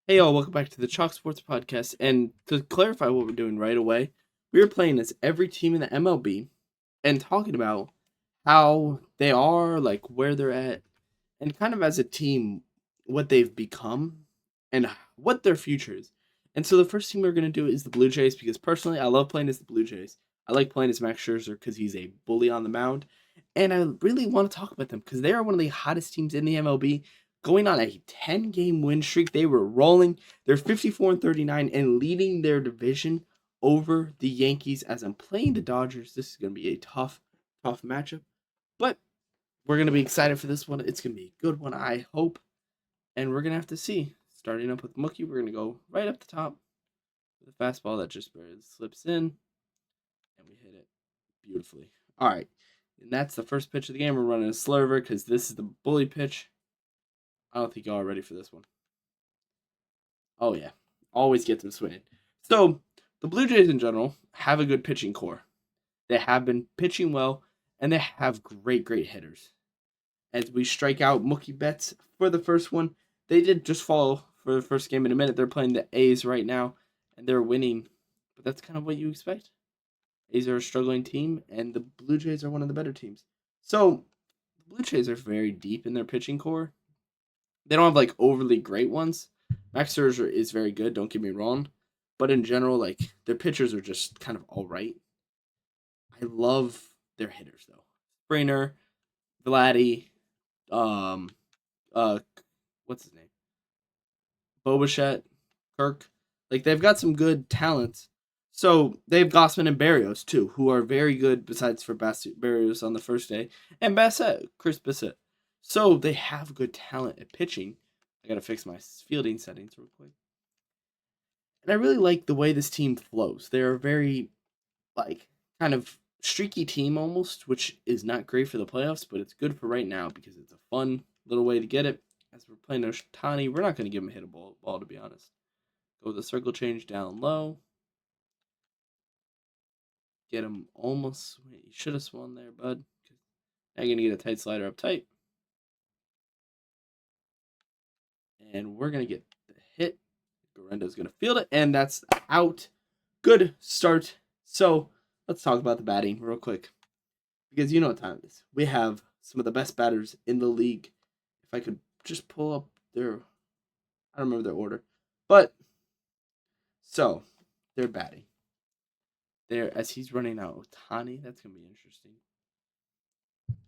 Hey y'all, welcome back to the Chalk Sports Podcast. And to clarify what we're doing right away, we are playing as every team in the MLB and talking about how they are, like where they're at, and kind of as a team, what they've become and what their future is. And so the first team we're going to do is the Blue Jays because personally, I love playing as the Blue Jays. I like playing as Max Scherzer because he's a bully on the mound. And I really want to talk about them because they are one of the hottest teams in the MLB, going on a 10-game win streak. They were rolling. They're 54 and 39 and leading their division over the Yankees. As I'm playing the Dodgers, this is going to be a tough matchup. But we're going to be excited for this one. It's going to be a good one, I hope. And we're going to have to see. Starting up with Mookie, we're going to go right up the top with a fastball that just barely slips in. And we hit it beautifully. All right. And that's the first pitch of the game. We're running a slurver because this is the bully pitch. I don't think y'all are ready for this one. Oh, yeah. Always get them swinging. So, the Blue Jays in general have a good pitching core. They have been pitching well, and they have great hitters. As we strike out Mookie Betts for the first one, they did just fall for the first game in a minute. They're playing the A's right now, and they're winning. But that's kind of what you expect. A's are a struggling team, and the Blue Jays are one of the better teams. So, the Blue Jays are very deep in their pitching core. They don't have like overly great ones. Max Scherzer is very good, don't get me wrong. But in general, like their pitchers are just kind of all right. I love their hitters though. Springer, Vladdy, um, uh, what's his name? Bobichette, Kirk. Like they've got some good talents. So they have Gossman and Barrios too, who are very good. Besides for Barrios on the first day, and Bassett, Chris Bassett. So they have good talent at pitching. I gotta fix my fielding settings real quick. And I really like the way this team flows. They're a very like kind of streaky team almost, which is not great for the playoffs, but it's good for right now because it's a fun little way to get it. As we're playing Ohtani, we're not going to give him a hit a ball to be honest. Go with the circle change down low. Get him almost. Wait, you should have swung there, bud. Now you're going to get a tight slider up tight. And we're going to get the hit. Guarendo's going to field it, and that's out. Good start. So let's talk about the batting real quick. Because you know what time it is. We have some of the best batters in the league. If I could just pull up their, I don't remember their order, but so they're batting. There as he's running out Ohtani. That's gonna be interesting.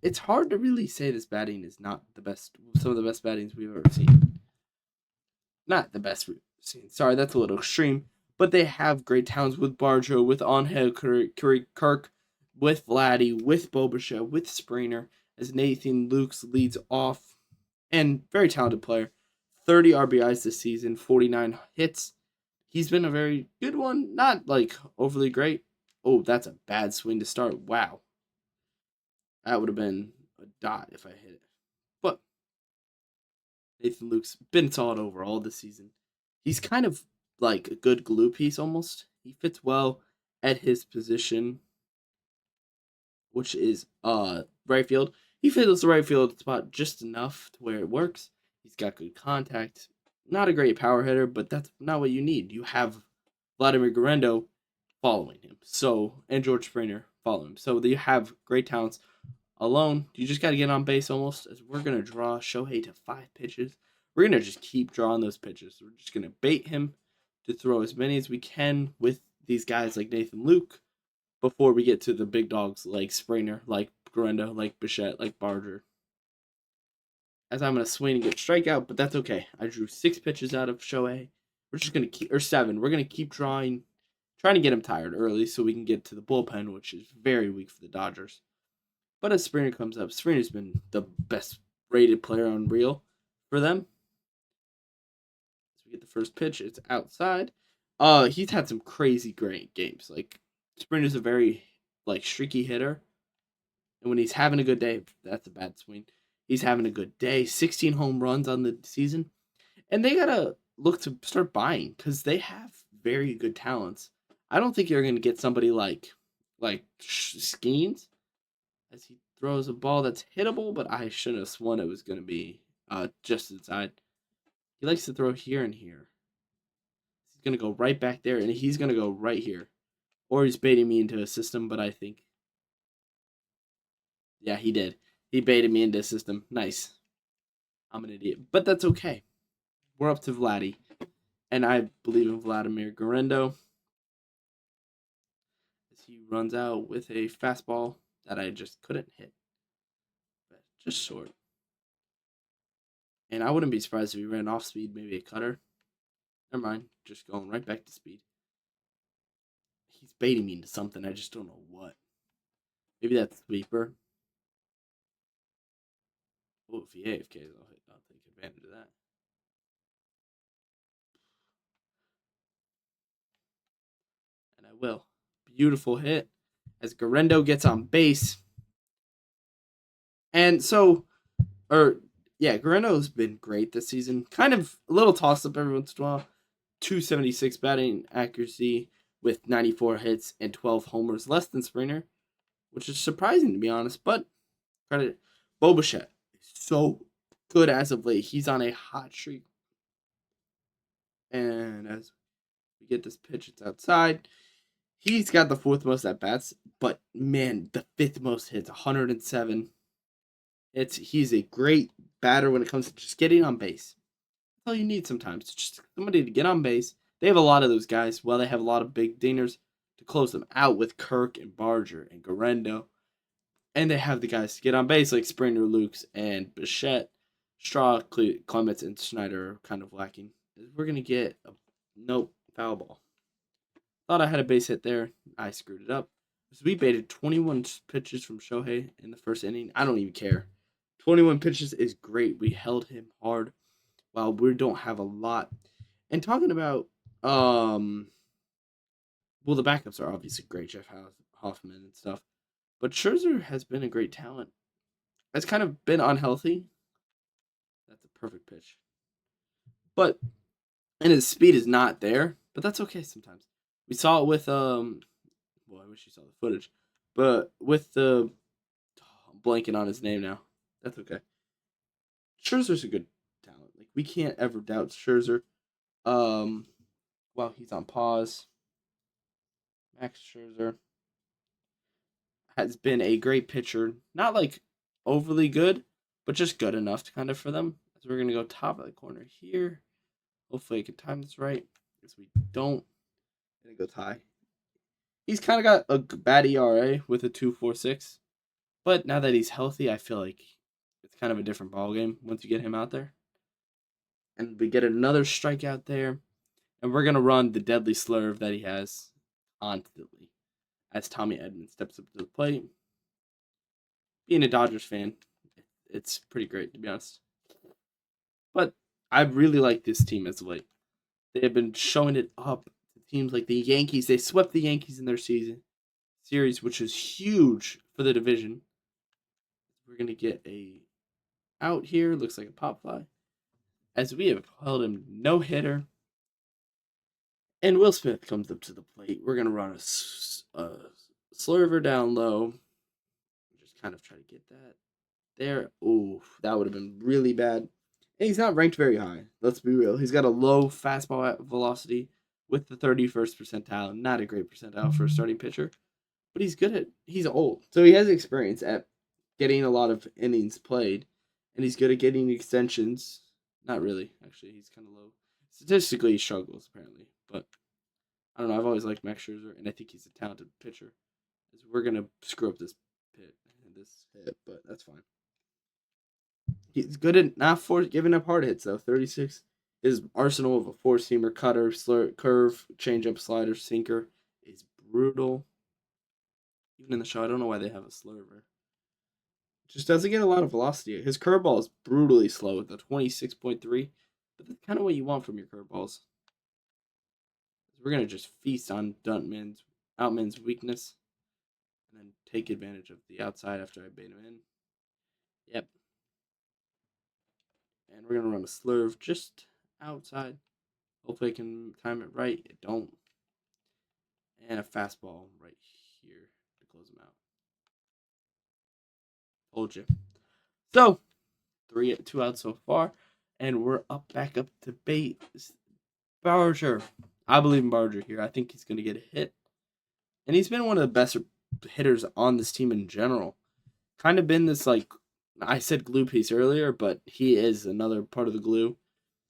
It's hard to really say this batting is not the best. Some of the best battings we've ever seen. Not the best we've seen. Sorry, that's a little extreme. But they have great talents with Barjo, with Angel Kirk, with Vladdy, with Bobicha, with Springer, as Nathan Lukes leads off. And very talented player. 30 RBIs this season, 49 hits. He's been a very good one. Not like overly great. Oh, that's a bad swing to start. Wow. That would have been a dot if I hit it. But Nathan Luke's been solid overall this season. He's kind of like a good glue piece almost. He fits well at his position, which is right field. He fills the right field spot just enough to where it works. He's got good contact. Not a great power hitter, but that's not what you need. You have Vladimir Guerrero following him. So and George Springer following him. So you have great talents alone. You just got to get on base almost. As we're gonna draw Shohei to 5 pitches. We're gonna just keep drawing those pitches. We're just gonna bait him to throw as many as we can with these guys like Nathan Luke before we get to the big dogs like Springer, like Guerrero, like Bichette, like Barger. As I'm gonna swing and get strikeout, but that's okay. I drew 6 pitches out of Shohei. We're just gonna keep or 7. We're gonna keep drawing, trying to get him tired early so we can get to the bullpen, which is very weak for the Dodgers. But as Springer comes up, Springer's been the best rated player on Real for them. As we get the first pitch, it's outside. He's had some crazy great games. Like Springer's a very like streaky hitter, and when he's having a good day, that's a bad swing. He's having a good day. 16 home runs on the season, and they gotta look to start buying because they have very good talents. I don't think you're gonna get somebody like Skeens as he throws a ball that's hittable, but I shouldn't have sworn it was going to be just inside. He likes to throw here and here. going to go right back there, and he's going to go right here. Or he's baiting me into a system, but I think... Yeah, he did. He baited me into a system. Nice. I'm an idiot. But that's okay. We're up to Vladdy. And I believe in Vladimir Guerrero. As he runs out with a fastball that I just couldn't hit. But just short. And I wouldn't be surprised if he ran off speed, maybe a cutter. Never mind. Just going right back to speed. He's baiting me into something. I just don't know what. Maybe that's sweeper. Oh, if he AFKs, I'll take advantage of that. And I will. Beautiful hit as Guerrero gets on base. And so, Guerrero's been great this season. Kind of a little toss up every once in a while. 276 batting accuracy with 94 hits and 12 homers, less than Springer, which is surprising to be honest. But credit, Bo Bichette is so good as of late. He's on a hot streak. And as we get this pitch, it's outside. He's got the 4th most at bats, but man, the 5th most hits, 107. He's a great batter when it comes to just getting on base. That's all you need sometimes. Just somebody to get on base. They have a lot of those guys. Well, they have a lot of big dingers to close them out with Kirk and Barger and Guerrero. And they have the guys to get on base like Springer, Lukes, and Bichette. Straw, Clements, and Schneider are kind of lacking. We're going to get a foul ball. Thought I had a base hit there. I screwed it up. So we baited 21 pitches from Shohei in the first inning. I don't even care. 21 pitches is great. We held him hard while we don't have a lot. And talking about, the backups are obviously great. Jeff Hoffman and stuff. But Scherzer has been a great talent. Has kind of been unhealthy. That's a perfect pitch. And his speed is not there. But that's okay sometimes. We saw it with, I wish you saw the footage. But with I'm blanking on his name now. That's okay. Scherzer's a good talent. Like, we can't ever doubt Scherzer. While he's on pause, Max Scherzer has been a great pitcher. Not like overly good, but just good enough to kind of for them. So we're going to go top of the corner here. Hopefully I can time this right. Because we don't. Going to go tie. He's kind of got a bad ERA with a 2.46. But now that he's healthy, I feel like it's kind of a different ballgame once you get him out there. And we get another strikeout there. And we're going to run the deadly slurve that he has constantly as Tommy Edman steps up to the plate. Being a Dodgers fan, it's pretty great, to be honest. But I really like this team as of late. They have been showing it up. Teams like the Yankees, they swept the Yankees in their series, which is huge for the division. We're going to get a out here. Looks like a pop fly. As we have held him no-hitter. And Will Smith comes up to the plate. We're going to run a slurver down low. Just kind of try to get that there. Ooh, that would have been really bad. And he's not ranked very high. Let's be real. He's got a low fastball velocity with the 31st percentile. Not a great percentile for a starting pitcher. But he's old. So he has experience at getting a lot of innings played. And he's good at getting extensions. Not really, actually. He's kind of low. Statistically, he struggles, apparently. But I don't know. I've always liked Max Scherzer, and I think he's a talented pitcher. We're going to screw up this hit, but that's fine. He's good at not giving up hard hits, though. 36. His arsenal of a four-seamer, cutter, curve, changeup, slider, sinker is brutal. Even in the show, I don't know why they have a slurver. Just doesn't get a lot of velocity. His curveball is brutally slow with a 26.3, but that's kind of what you want from your curveballs. We're going to just feast on Outman's weakness and then take advantage of the outside after I bait him in. Yep. And we're going to run a slurve just outside. Hopefully I can time it right. It don't. And a fastball right here to close him out. Told you. So, 2 outs so far. And we're back up to bait Barger. I believe in Barger here. I think he's going to get a hit. And he's been one of the best hitters on this team in general. Kind of been this, like, I said glue piece earlier, but he is another part of the glue.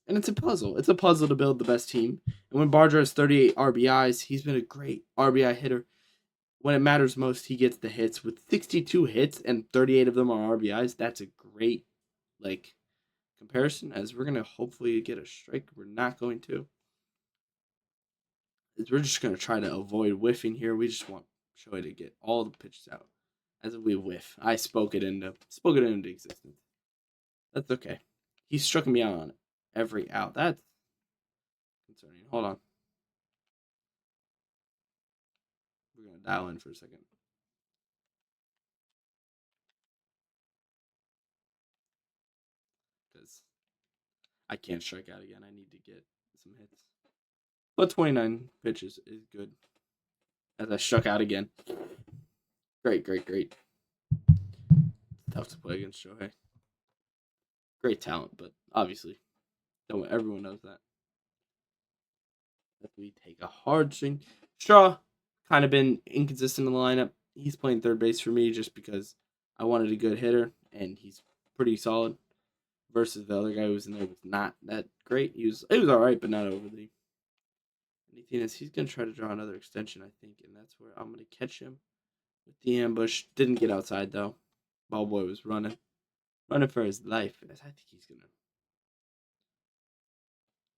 And it's a puzzle. It's a puzzle to build the best team. And when Barger has 38 RBIs, he's been a great RBI hitter. When it matters most, he gets the hits. With 62 hits and 38 of them are RBIs, that's a great, like, comparison. As we're going to hopefully get a strike. We're not going to. We're just going to try to avoid whiffing here. We just want Shohei to get all the pitches out. As we whiff, I spoke it into existence. That's okay. He's struck me out on every out. That's concerning. Hold on. We're going to dial in for a second. Because I can't strike out again. I need to get some hits. But 29 pitches is good. As I struck out again. Great. Tough to play against Shohei. Great talent, but obviously, everyone knows that. If we take a hard swing. Straw, kind of been inconsistent in the lineup. He's playing third base for me just because I wanted a good hitter, and he's pretty solid. Versus the other guy who was in there was not that great. It was all right, but not overly. Anything is he's gonna try to draw another extension, I think, and that's where I'm gonna catch him with the ambush. Didn't get outside though. Ball boy was running for his life. I think he's gonna.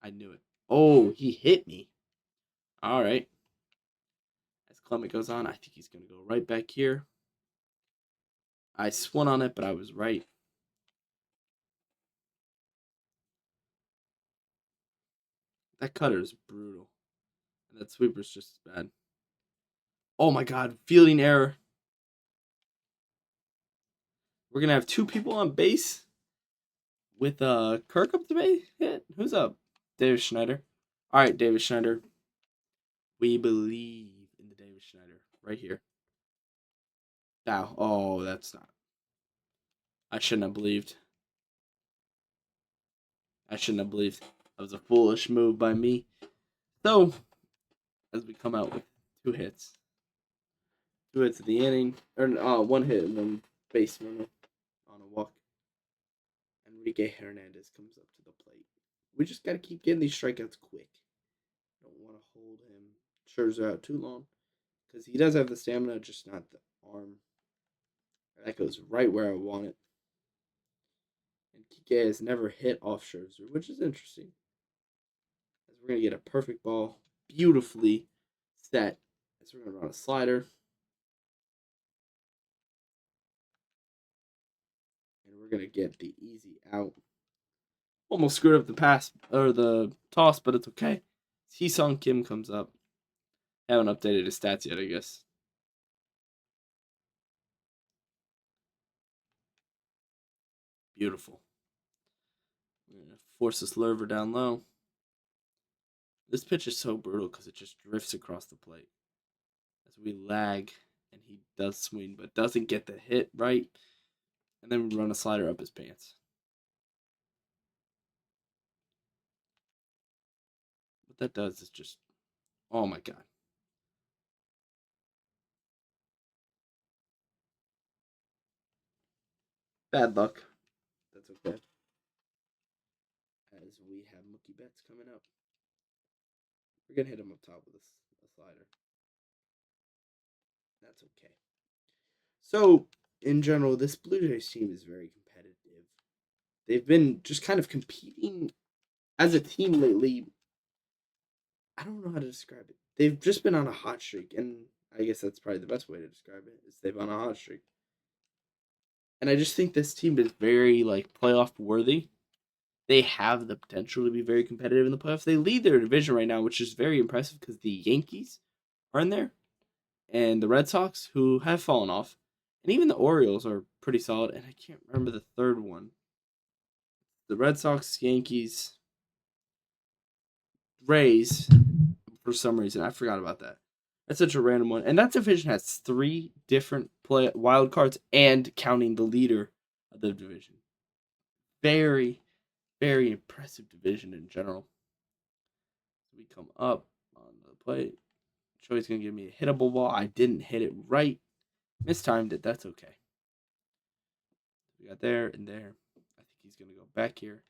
I knew it. Oh, he hit me. All right. As Clement goes on, I think he's gonna go right back here. I swung on it, but I was right. That cutter is brutal. And that sweeper's just as bad. Oh my god, fielding error. We're gonna have two people on base with Kirk up the base hit. Who's up? Davis Schneider. Alright, Davis Schneider. We believe in the Davis Schneider. Right here. Now, oh, that's not. I shouldn't have believed. That was a foolish move by me. So, as we come out with two hits of the inning, or one hit and one base runner on a walk. Enrique Hernandez comes up to the plate. We just got to keep getting these strikeouts quick. Don't want to hold him Scherzer out too long because he does have the stamina, just not the arm. That goes right where I want it. And Kike has never hit off Scherzer, which is interesting. As we're going to get a perfect ball, beautifully set. As we're going to run a slider. And we're going to get the easy out. Almost screwed up the pass, or the toss, but it's okay. Hee-Sung Kim comes up. Haven't updated his stats yet, I guess. Beautiful. We're going to force this Lerver down low. This pitch is so brutal because it just drifts across the plate. As we lag, and he does swing, but doesn't get the hit right. And then we run a slider up his pants. What that does is just, oh my god. Bad luck. That's okay. As we have Mookie Betts coming up. We're going to hit him up top with a slider. That's okay. So, in general, this Blue Jays team is very competitive. They've been just kind of competing as a team lately. I don't know how to describe it. They've just been on a hot streak, and I guess that's probably the best way to describe it, is they've on a hot streak. And I just think this team is very, like, playoff worthy. They have the potential to be very competitive in the playoffs. They lead their division right now, which is very impressive because the Yankees are in there, and the Red Sox, who have fallen off, and even the Orioles are pretty solid. And I can't remember the third one. The Red Sox, Yankees, Rays, for some reason. I forgot about that. That's such a random one. And that division has 3 different wild cards and counting the leader of the division. Very, very impressive division in general. We come up. play. Joey's going to give me a hittable ball. I didn't hit it right. Mistimed it. That's okay. We got there and there. I think he's going to go back here.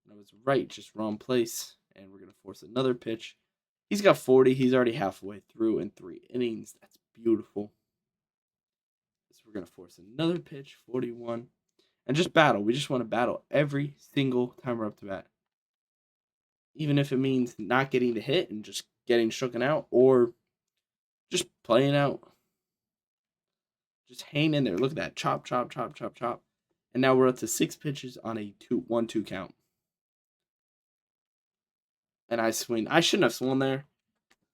And I was right, just wrong place. And we're going to force another pitch. He's got 40. He's already halfway through in 3 innings. That's beautiful. So we're going to force another pitch, 41. And just battle. We just want to battle every single time we're up to bat. Even if it means not getting the hit and just getting shooken out, or just playing out. Just hang in there. Look at that. Chop, chop, chop, chop, chop. And now we're up to 6 pitches on a 1-2 count. And I swing. I shouldn't have swung there.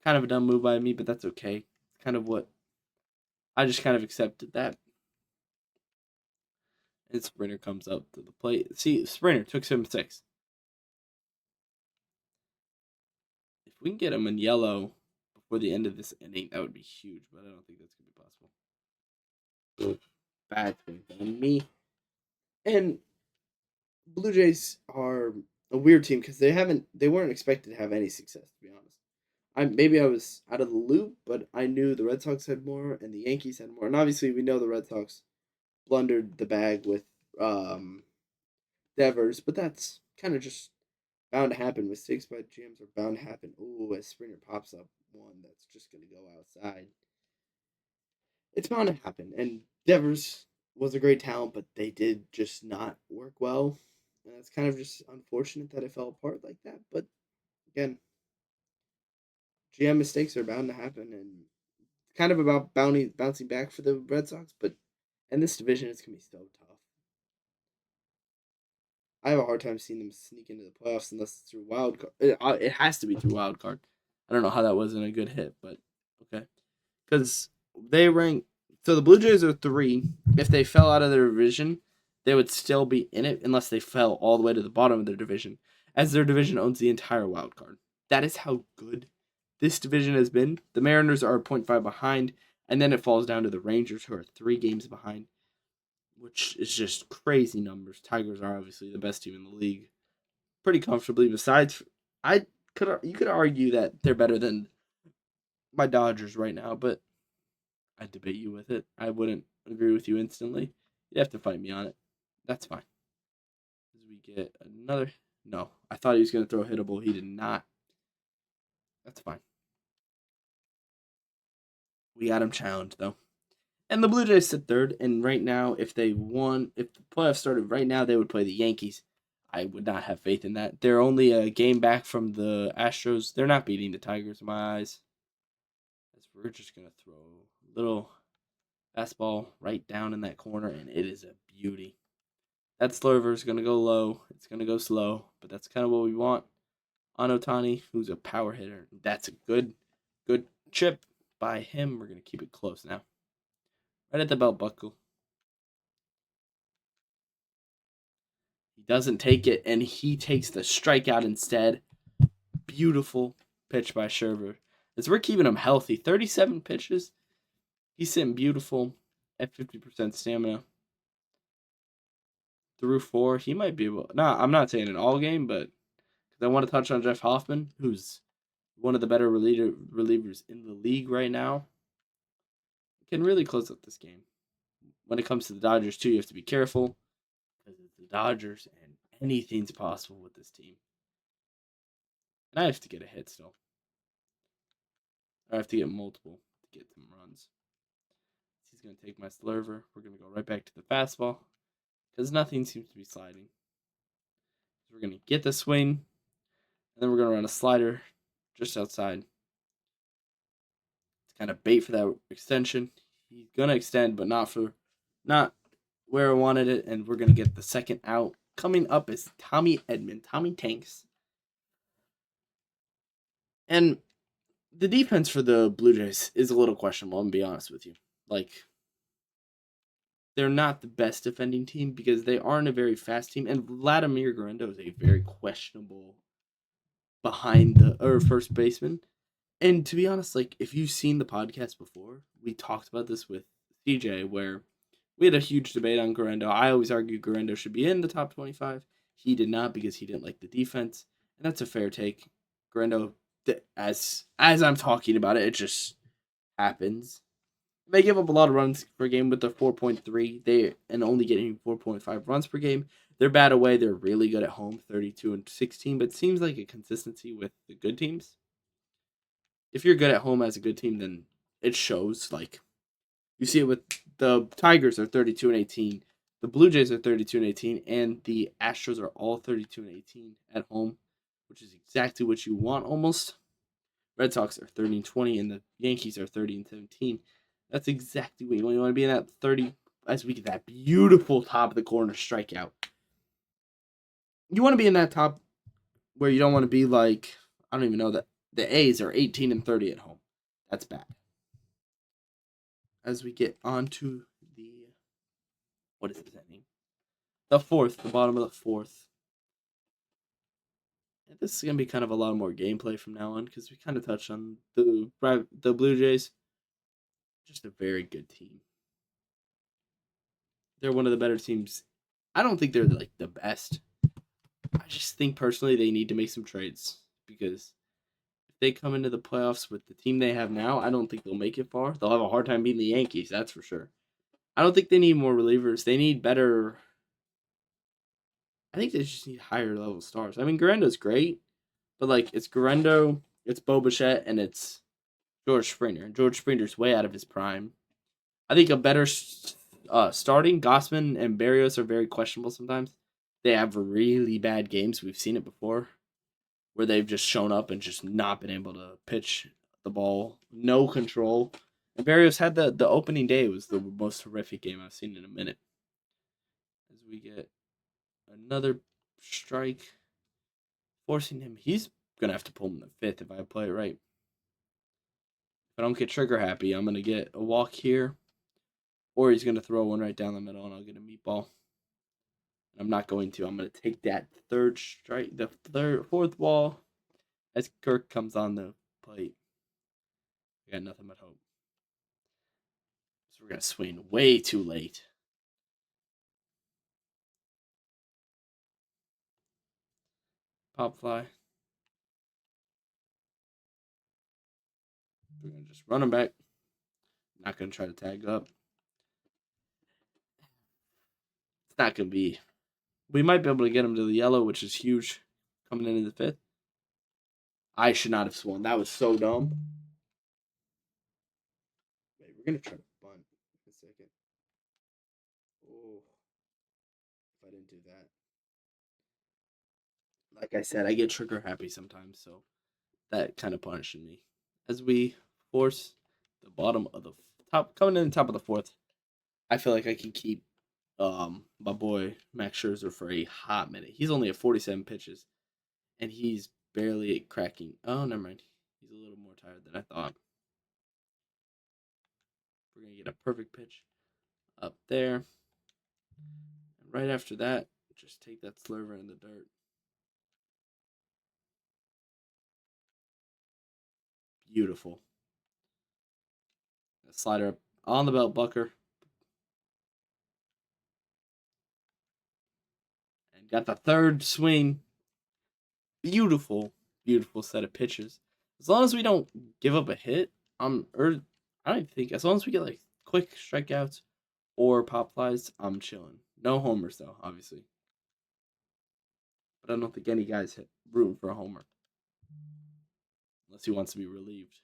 Kind of a dumb move by me, but that's okay. It's kind of what I just kind of accepted that. And Sprinter comes up to the plate. See, Sprinter took him 6. If we can get him in yellow before the end of this inning, that would be huge, but I don't think that's going to be possible. Bad thing on me. And Blue Jays are a weird team because they weren't expected to have any success, to be honest. Maybe I was out of the loop, but I knew the Red Sox had more and the Yankees had more. And obviously we know the Red Sox blundered the bag with Devers, but that's kind of just bound to happen. Mistakes by GMs are bound to happen. Ooh, as Springer pops up one that's just going to go outside. It's bound to happen. And Devers was a great talent, but they did just not work well. And it's kind of just unfortunate that it fell apart like that. But again, GM mistakes are bound to happen, and it's kind of about bouncing back for the Red Sox. But in this division, it's going to be so tough. I have a hard time seeing them sneak into the playoffs unless it's through wild card. It has to be through wild card. I don't know how that wasn't a good hit, but okay. Because they rank. So the Blue Jays are 3. If they fell out of their division, they would still be in it unless they fell all the way to the bottom of their division, as their division owns the entire wild card. That is how good this division has been. The Mariners are 0.5 behind, and then it falls down to the Rangers, who are 3 games behind, which is just crazy numbers. Tigers are obviously the best team in the league, pretty comfortably. Besides, you could argue that they're better than my Dodgers right now, but I'd debate you with it. I wouldn't agree with you instantly. You'd have to fight me on it. That's fine. As we get another. No, I thought he was going to throw a hittable. He did not. That's fine. We got him challenged, though. And the Blue Jays sit 3rd. And right now, if the playoffs started right now, they would play the Yankees. I would not have faith in that. They're only a game back from the Astros. They're not beating the Tigers in my eyes. As we're just going to throw a little fastball right down in that corner, and it is a beauty. That slurver is going to go low. It's going to go slow, but that's kind of what we want on Ohtani, who's a power hitter. That's a good chip by him. We're going to keep it close now. Right at the belt buckle. He doesn't take it, and he takes the strikeout instead. Beautiful pitch by Scherzer. As we're keeping him healthy, 37 pitches. He's sitting beautiful at 50% stamina. Through 4, he might be able. No, I'm not saying an all game, but because I want to touch on Jeff Hoffman, who's one of the better relievers in the league right now. Can really close up this game. When it comes to the Dodgers, too, you have to be careful because it's the Dodgers, and anything's possible with this team. And I have to get a hit still. I have to get multiple to get some runs. He's going to take my slurver. We're going to go right back to the fastball because nothing seems to be sliding. We're going to get the swing, and then we're going to run a slider just outside. It's kind of bait for that extension. He's going to extend, but not where I wanted it, and we're going to get the second out. Coming up is Tommy Edman, Tommy Tanks. And the defense for the Blue Jays is a little questionable, I'm going to be honest with you. Like, they're not the best defending team because they aren't a very fast team, and Vladimir Guerrero is a very questionable first baseman. And to be honest, like, if you've seen the podcast before, we talked about this with CJ, where we had a huge debate on Guerrero. I always argued Guerrero should be in the top 25. He did not because he didn't like the defense, and that's a fair take. Guerrero as I'm talking about it, it just happens. They give up a lot of runs per game with their 4.3. They and only getting 4.5 runs per game. They're bad away. They're really good at home, 32-16. But it seems like a consistency with the good teams. If you're good at home as a good team, then it shows. Like you see it with the Tigers are 32-18. The Blue Jays are 32-18, and the Astros are all 32-18 at home, which is exactly what you want almost. Red Sox are 30-20, and the Yankees are 30-17. That's exactly what you want. You want to be in that 30 as we get that beautiful top of the corner strikeout. You want to be in that top where you don't want to be like, I don't even know, that the A's are 18-30 at home. That's bad. As we get on to the, what is this inning? The fourth, the bottom of the fourth. And this is going to be kind of a lot more gameplay from now on because we kind of touched on the Blue Jays. Just a very good team. They're one of the better teams. I don't think they're like the best. I just think personally they need to make some trades because if they come into the playoffs with the team they have now, I don't think they'll make it far. They'll have a hard time beating the Yankees, that's for sure. I don't think they need more relievers. They need better. I think they just need higher level stars. I mean, Guerendo's great, but like it's Guerendo, it's Bo Bichette, and it's George Springer. George Springer's way out of his prime. I think a better starting Gossman and Berrios are very questionable sometimes. They have really bad games. We've seen it before, where they've just shown up and just not been able to pitch the ball, no control. And Berrios had the opening day was the most horrific game I've seen in a minute. As we get another strike, forcing him, he's gonna have to pull him in the fifth if I play it right. If I don't get trigger happy, I'm gonna get a walk here, or he's gonna throw one right down the middle, and I'll get a meatball. I'm not going to. I'm going to take that third strike, the fourth ball, as Kirk comes on the plate. I got nothing but hope. So we're going to swing way too late. Pop fly. We're going to just run him back. Not going to try to tag up. It's not going to be. We might be able to get him to the yellow, which is huge, coming into the fifth. I should not have swung. That was so dumb. Wait, we're going to try to bunt in a second. Oh, if I didn't do that. Like I said, I get trigger happy sometimes, so that kind of punished me. As we force the bottom of the top, coming in the top of the fourth, I feel like I can keep my boy Max Scherzer for a hot minute. He's only at 47 pitches, and he's barely cracking. Oh, never mind. He's a little more tired than I thought. We're gonna get a perfect pitch up there. And right after that, just take that slurver in the dirt. Beautiful. A slider up on the belt bucker. And got the third swing. Beautiful, beautiful set of pitches. As long as we don't give up a hit, I don't think as long as we get like quick strikeouts or pop flies, I'm chilling. No homers though, obviously. But I don't think any guys hit room for a homer unless he wants to be relieved.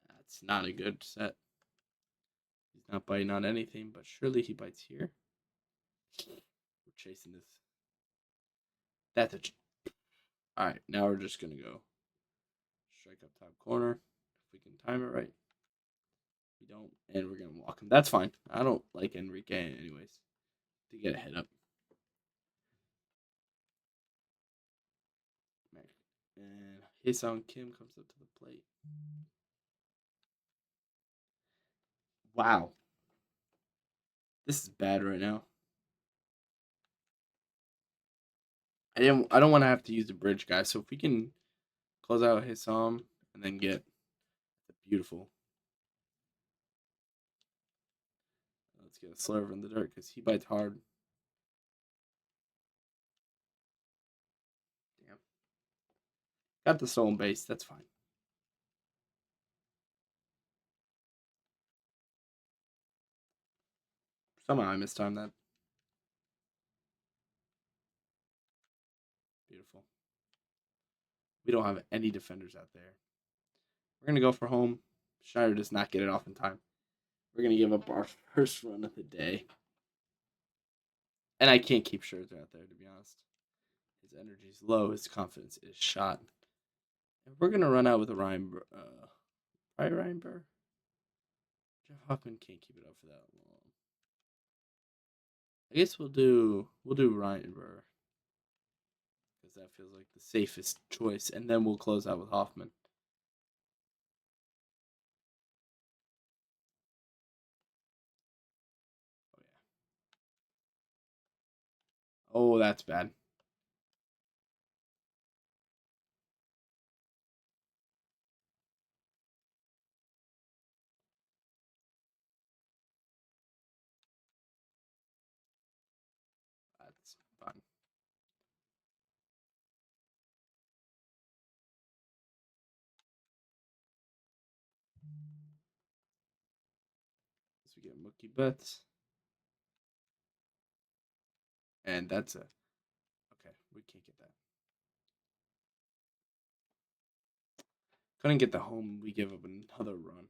That's not a good set. He's not biting on anything, but surely he bites here. We're chasing this. That's a. All right, now we're just gonna go strike up top corner if we can time it right. We don't, and we're gonna walk him. That's fine. I don't like Enrique anyways. To get a hit up. And Ha-Seong Kim comes up to the plate. Wow. This is bad right now. I don't want to have to use the bridge, guys. So if we can close out Ha-Seong and then get the beautiful. Let's get a slurve in the dirt because he bites hard. Got the stolen base. That's fine. Somehow I mistimed that. Beautiful. We don't have any defenders out there. We're going to go for home. Schneider does not get it off in time. We're going to give up our first run of the day. And I can't keep Scherzer out there, to be honest. His energy is low. His confidence is shot. And we're going to run out with a Ryan Burr. Ryan Burr? Jeff Hockman can't keep it up for that long. I guess we'll do Ryan Burr. Because that feels like the safest choice. And then we'll close out with Hoffman. Oh, that's bad. That's fun. So we get Mookie Betts. And that's a... Okay, we can't get that. Couldn't get the home. We give up another run.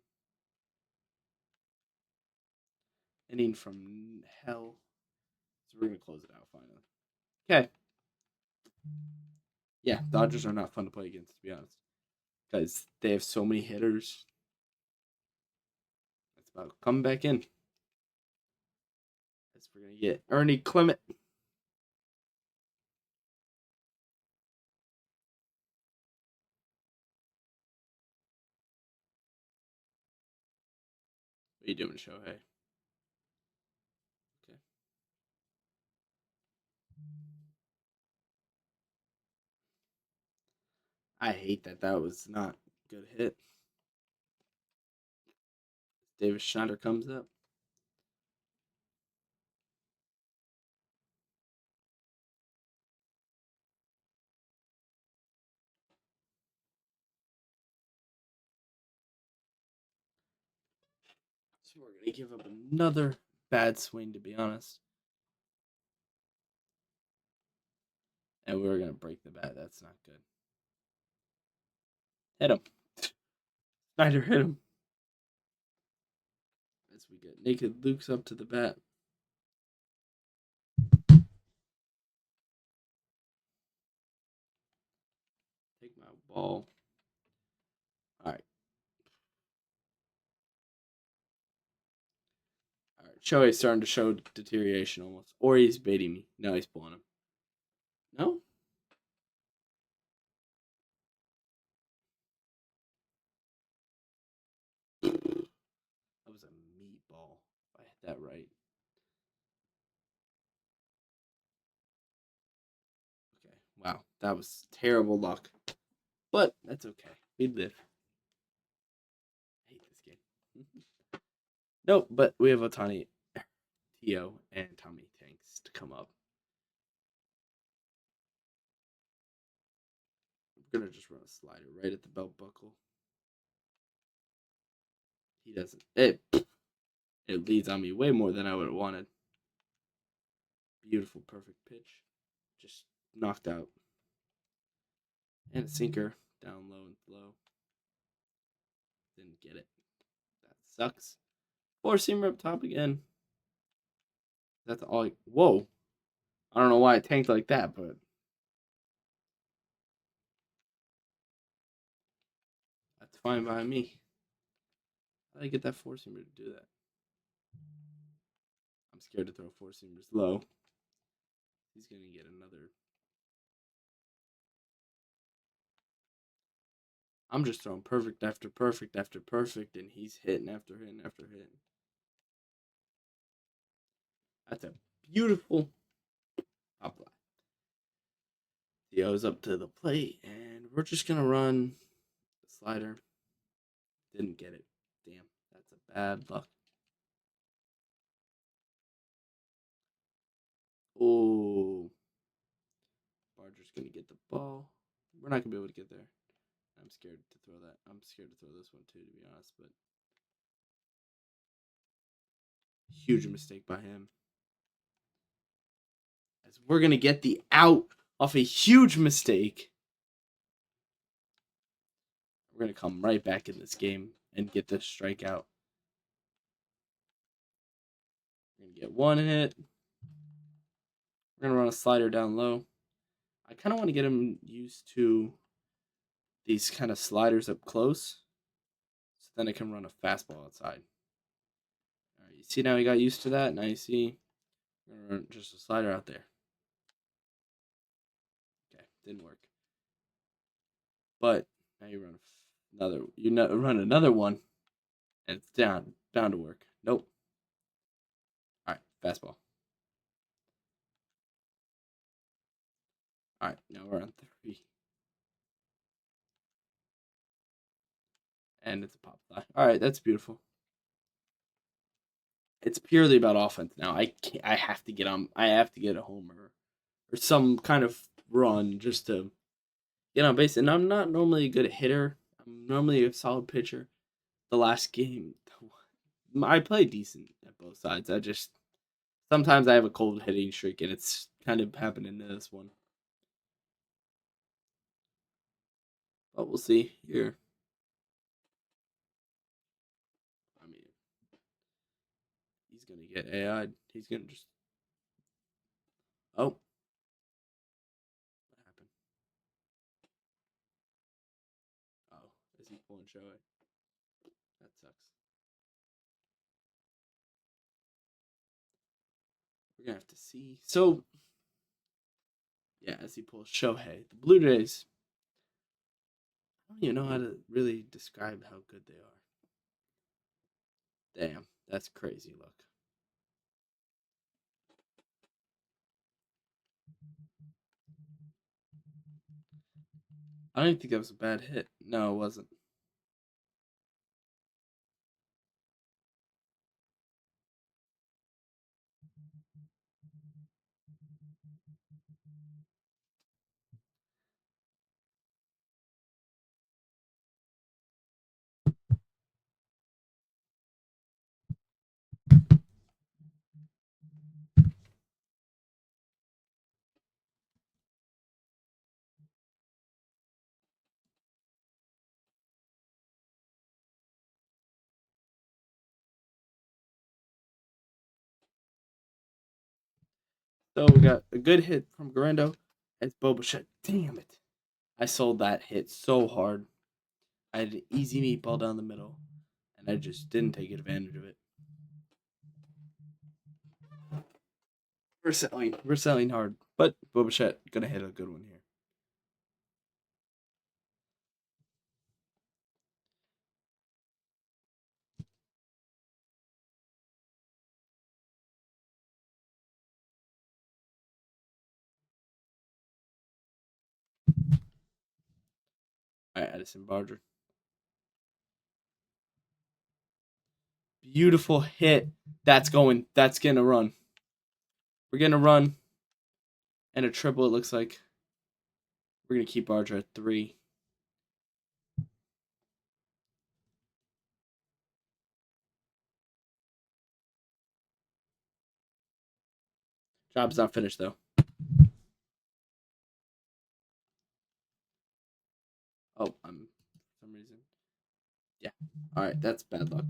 Inning from hell. So we're going to close it out finally. Okay. Yeah, Dodgers are not fun to play against, to be honest. Because they have so many hitters. It's about coming back in. As we're going to get Ernie Clement. What are you doing, Shohei? Okay. I hate that was not a good hit. Davis Schneider comes up. So we're going to give up another bad swing, to be honest. And we're going to break the bat. That's not good. Hit him. Snyder hit him. As we get Naked Luke's up to the bat. Take my ball. All right. All right. Shohei's starting to show deterioration almost. Or he's baiting me. No, he's pulling him. No? That was a meatball. If I hit that right. Okay. Wow. That was terrible luck. But that's okay. We live. I hate this game. Nope, but we have Otani, Tio, and Tommy Tanks to come up. We're going to just run a slider right at the belt buckle. He doesn't. It leads on me way more than I would have wanted. Beautiful, perfect pitch. Just knocked out. And a sinker down low and low. Didn't get it. That sucks. Four seamer up top again. That's all. Whoa. I don't know why it tanked like that, but that's fine by me. How did I get that four seamer to do that? I'm scared to throw four seamers low. He's gonna get another. I'm just throwing perfect after perfect after perfect, and he's hitting after hitting after hitting. That's a beautiful pop fly. Theo's up to the plate, and we're just gonna run the slider. Didn't get it. Damn, that's a bad luck. Oh, Barger's gonna get the ball. We're not gonna be able to get there. I'm scared to throw that. I'm scared to throw this one too, to be honest. But huge mistake by him. As we're gonna get the out off a huge mistake. We're gonna come right back in this game and get this strikeout. We're gonna get one hit. We're gonna run a slider down low. I kind of want to get him used to these kind of sliders up close, so then I can run a fastball outside. All right, you see now he got used to that. Now you see, we're gonna run just a slider out there. Okay, didn't work. But now you run another. Run another one, and it's down to work. Nope. All right, fastball. All right, now we're on 3. And it's a pop fly. All right, that's beautiful. It's purely about offense now. I have to get on. I have to get a homer or some kind of run just to get on base. And I'm not normally a good hitter. I'm normally a solid pitcher. The last game, I play decent at both sides. I just sometimes I have a cold hitting streak, and it's kind of happening in this one. But we'll see here. I mean, he's gonna get AI'd. He's gonna just. Oh. What happened? Oh, is he pulling Shohei? That sucks. We're gonna have to see. So, yeah, as he pulls Shohei, the Blue Jays. I don't even know how to really describe how good they are. Damn, that's crazy look. I don't even think that was a bad hit. No, it wasn't. So we got a good hit from Garendo. It's Bo Bichette. Damn it. I sold that hit so hard. I had an easy meatball down the middle, and I just didn't take advantage of it. We're selling hard, but Bo Bichette gonna hit a good one here. All right, Addison Barger. Beautiful hit. That's gonna run. We're gonna run. And a triple, it looks like. We're gonna keep Barger at 3. Job's not finished though. Oh, I'm for some reason. Yeah. All right, that's bad luck.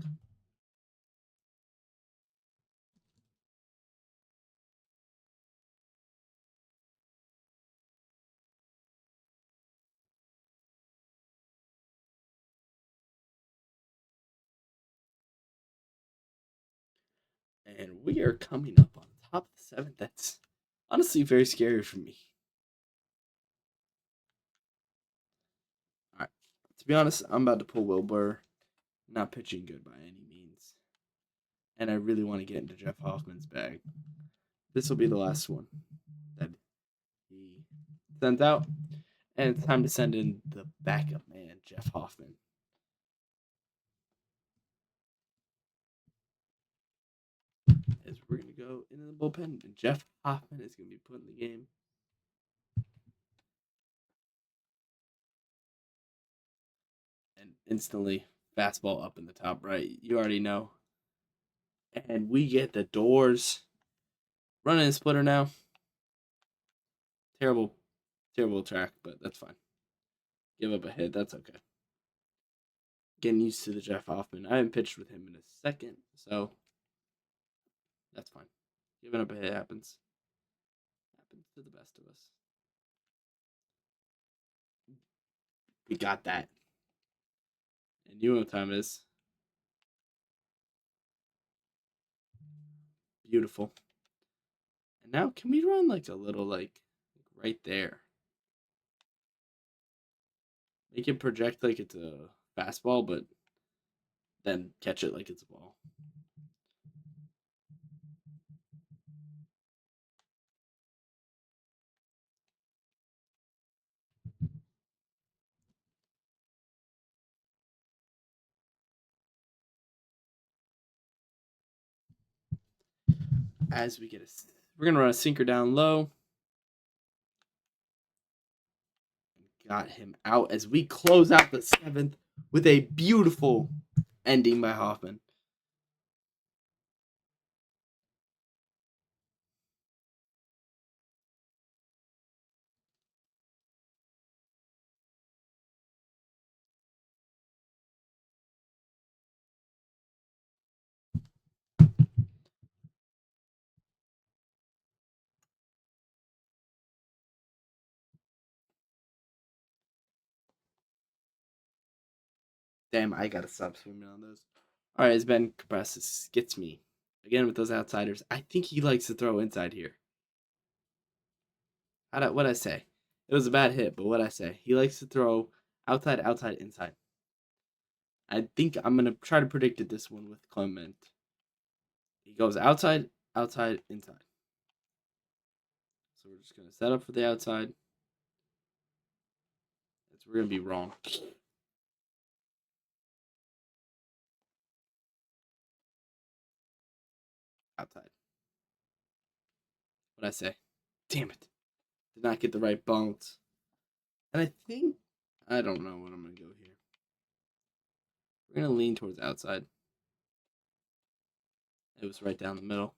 And we are coming up on top of the 7th. That's honestly very scary for me. All right. To be honest, I'm about to pull Wilbur. Not pitching good by any means. And I really want to get into Jeff Hoffman's bag. This will be the last one that he sends out. And it's time to send in the backup man, Jeff Hoffman. As we're going to go into the bullpen, and Jeff Hoffman is going to be put in the game. instantly fastball up in the top right. You already know. And we get the doors. Running a splitter now. Terrible, terrible track, but that's fine. Give up a hit. That's okay. Getting used to the Jeff Hoffman. I haven't pitched with him in a second, so that's fine. Giving up a hit happens. Happens to the best of us. We got that. And you know what time it is. Beautiful. And now can we run like a little like right there? Make it project like it's a fastball, but then catch it like it's a ball. As we get we're gonna run a sinker down low. Got him out as we close out the seventh with a beautiful ending by Hoffman. Damn, I gotta stop swimming on those. All right, as Ben Capresses gets me again with those outsiders. I think he likes to throw inside here. What I say? It was a bad hit, but what I say? He likes to throw outside, outside, inside. I think I'm gonna try to predict it this one with Clement. He goes outside, outside, inside. So we're just gonna set up for the outside. We're gonna be wrong. Outside. What I say? Damn it! Did not get the right bounce. And I think I don't know what I'm gonna go here. We're gonna lean towards outside. It was right down the middle.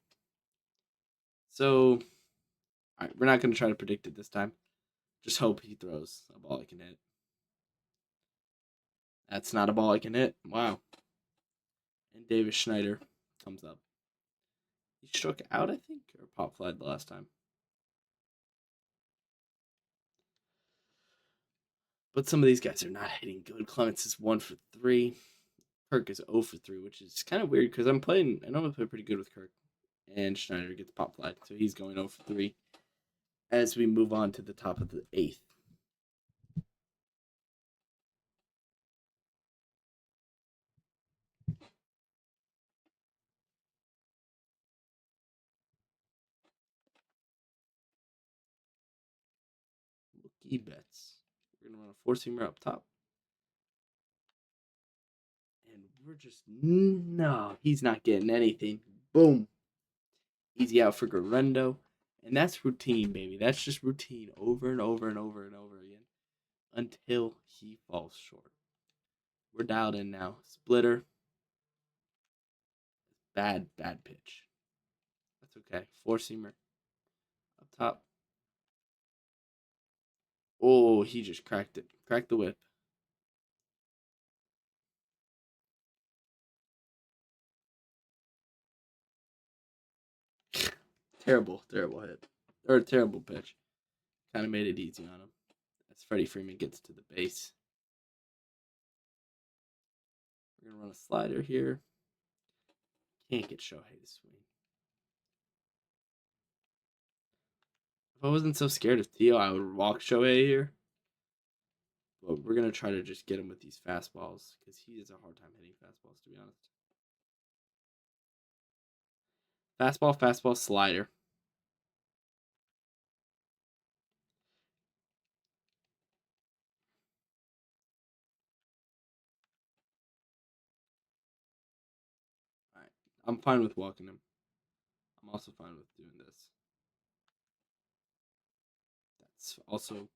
So, all right, we're not gonna try to predict it this time. Just hope he throws a ball I can hit. That's not a ball I can hit. Wow. And Davis Schneider comes up. He struck out, I think, or pop flied the last time. But some of these guys are not hitting good. Clements is 1 for 3. Kirk is 0 for 3, which is kind of weird because I normally play pretty good with Kirk. And Schneider gets pop flied, so he's going 0 for 3 as we move on to the top of the 8th. Mookie Betts. We're going to run a 4-seamer up top. And we're just, no, he's not getting anything. Boom. Easy out for Guerrero. And that's routine, baby. That's just routine over and over and over and over again until he falls short. We're dialed in now. Splitter. Bad pitch. That's okay. 4-seamer up top. Oh, he just cracked it. Cracked the whip. Terrible hit. Or terrible pitch. Kind of made it easy on him. As Freddie Freeman gets to the base. We're going to run a slider here. Can't get Shohei to swing. If I wasn't so scared of Theo, I would walk Shohei here. But we're going to try to just get him with these fastballs because he has a hard time hitting fastballs, to be honest. Fastball, slider. All right. I'm fine with walking him. I'm also fine with doing this. That's also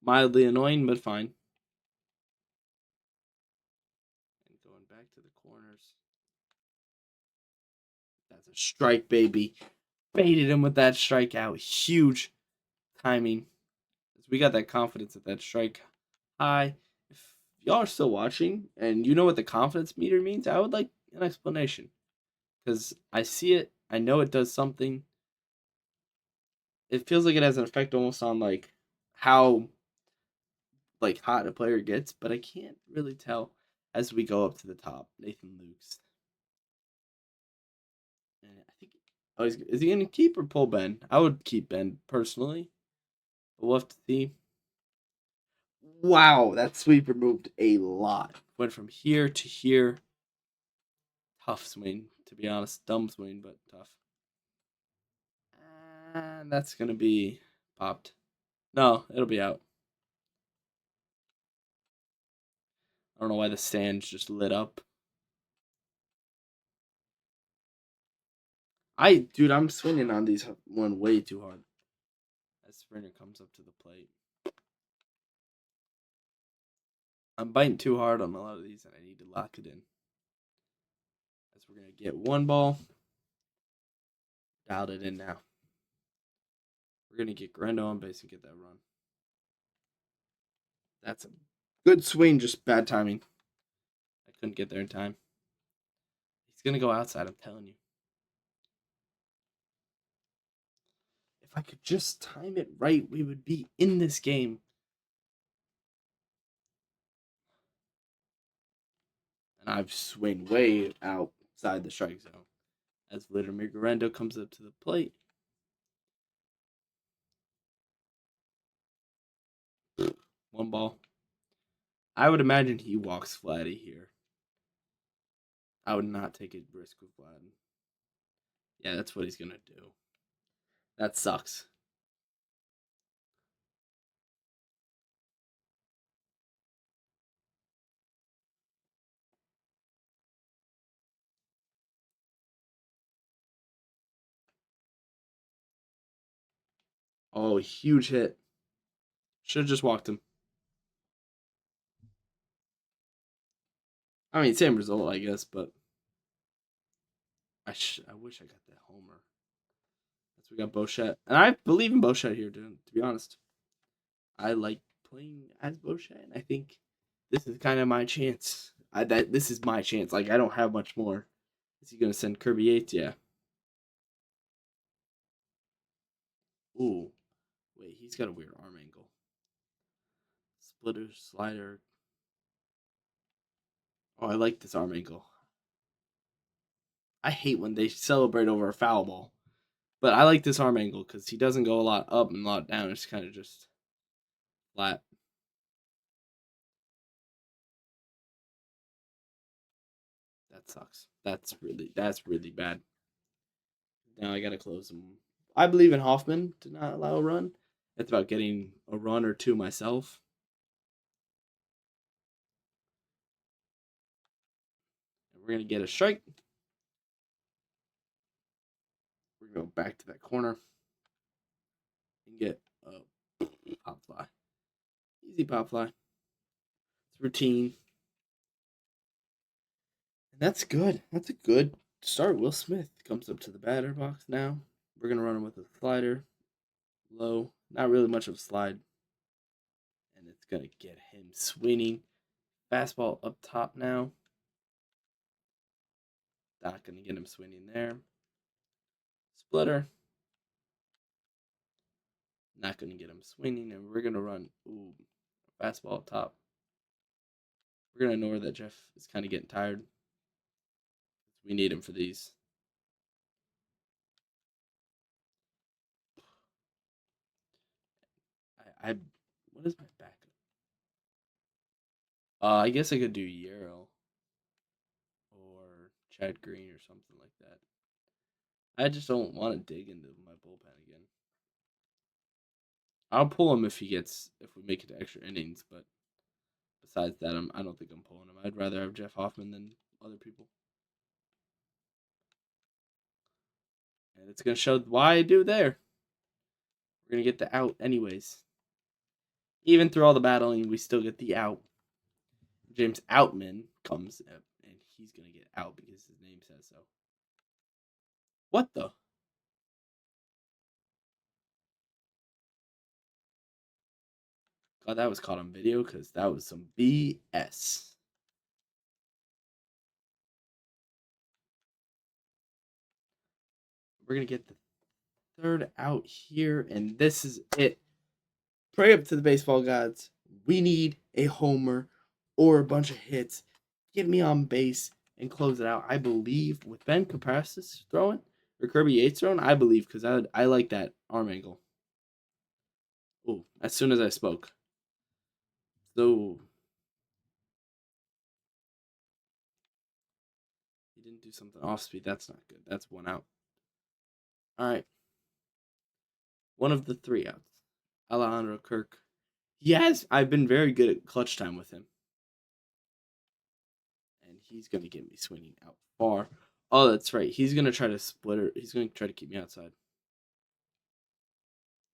mildly annoying, but fine. Strike, baby. Baited him with that strikeout. Huge timing. We got that confidence at that strike high. If y'all are still watching and you know what the confidence meter means, I would like an explanation. Because I see it. I know it does something. It feels like it has an effect almost on like how like hot a player gets, but I can't really tell as we go up to the top. Nathan Lukes. And I think is he gonna keep or pull Ben? I would keep Ben personally. But we'll have to see. Wow, that sweeper moved a lot. Went from here to here. Tough swing, to be honest. Dumb swing, but tough. And that's gonna be popped. No, it'll be out. I don't know why the stands just lit up. Dude, I'm swinging on these one way too hard. As Springer comes up to the plate. I'm biting too hard on a lot of these, and I need to lock it in. As we're gonna get one ball. Dialed it in now. We're gonna get Guerrero on base and get that run. That's a good swing, just bad timing. I couldn't get there in time. He's gonna go outside, I'm telling you. If I could just time it right, we would be in this game. And I've swung way outside the strike zone. As Vladimir Guerrero comes up to the plate. One ball. I would imagine he walks Vladdy here. I would not take a risk with Vlad. Yeah, that's what he's gonna do. That sucks. Oh, huge hit. Should have just walked him. I mean, same result, I guess, but I wish I got that homer. That's we got Bochette, and I believe in Bochette here, dude. To be honest, I like playing as Bochette, and I think this is kind of my chance. This is my chance. Like I don't have much more. Is he gonna send Kirby Yates? Yeah. Ooh, wait, he's got a weird arm angle. Splitter, slider. Oh, I like this arm angle. I hate when they celebrate over a foul ball. But I like this arm angle because he doesn't go a lot up and a lot down. It's kind of just flat. That sucks. That's really bad. Now I gotta close him. I believe in Hoffman to not allow a run. It's about getting a run or two myself. And we're gonna get a strike. We're gonna go back to that corner and get a pop fly. Easy pop fly. It's routine. And that's good. That's a good start. Will Smith comes up to the batter box now. We're gonna run him with a slider. Low. Not really much of a slide. And it's gonna get him swinging. Fastball up top now. Not gonna get him swinging there. Splitter. Not gonna get him swinging, and we're gonna run fastball up top. We're gonna ignore that Jeff is kind of getting tired. We need him for these. I what is my backup? I guess I could do Yarrow or Chad Green or something like that. I just don't want to dig into my bullpen again. I'll pull him if we make it to extra innings, but besides that, I don't think I'm pulling him. I'd rather have Jeff Hoffman than other people. And it's gonna show why I do there. We're gonna get the out anyways. Even through all the battling, we still get the out. James Outman comes and he's gonna get out because his name says so. What the? God, that was caught on video because that was some BS. We're going to get the third out here, and this is it. Pray up to the baseball gods. We need a homer or a bunch of hits. Get me on base and close it out. I believe with Ben Kaprassis throwing or Kirby Yates throwing, I believe because I like that arm angle. Oh, as soon as I spoke. So he didn't do something off speed. That's not good. That's one out. All right. One of the three outs. Alejandro Kirk. Yes, I've been very good at clutch time with him. And he's going to get me swinging out far. Oh, that's right. He's going to try to split her. He's going to try to keep me outside.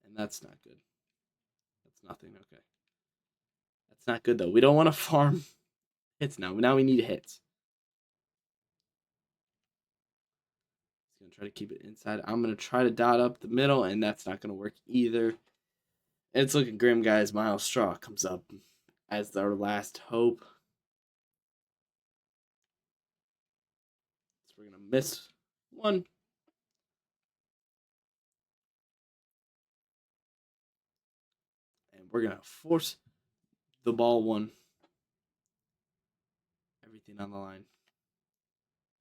And that's not good. That's nothing. Okay. That's not good, though. We don't want to farm hits now. Now we need hits. He's going to try to keep it inside. I'm going to try to dot up the middle, and that's not going to work either. It's looking grim, guys. Miles Straw comes up as our last hope. So we're going to miss one. And we're going to force the ball one. Everything on the line.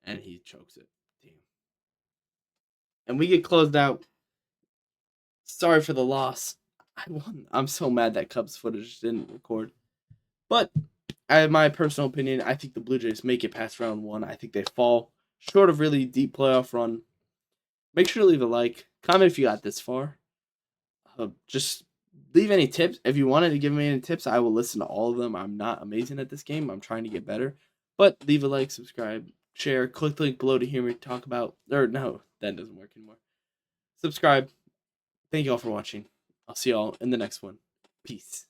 And he chokes it. Damn. And we get closed out. Sorry for the loss. I won. I'm so mad that Cubs footage didn't record. But I have my personal opinion. I think the Blue Jays make it past round one. I think they fall short of really deep playoff run. Make sure to leave a like. Comment if you got this far. Just leave any tips. If you wanted to give me any tips, I will listen to all of them. I'm not amazing at this game. I'm trying to get better. But leave a like, subscribe, share, click the link below to hear me talk about... Or no, that doesn't work anymore. Subscribe. Thank you all for watching. I'll see y'all in the next one. Peace.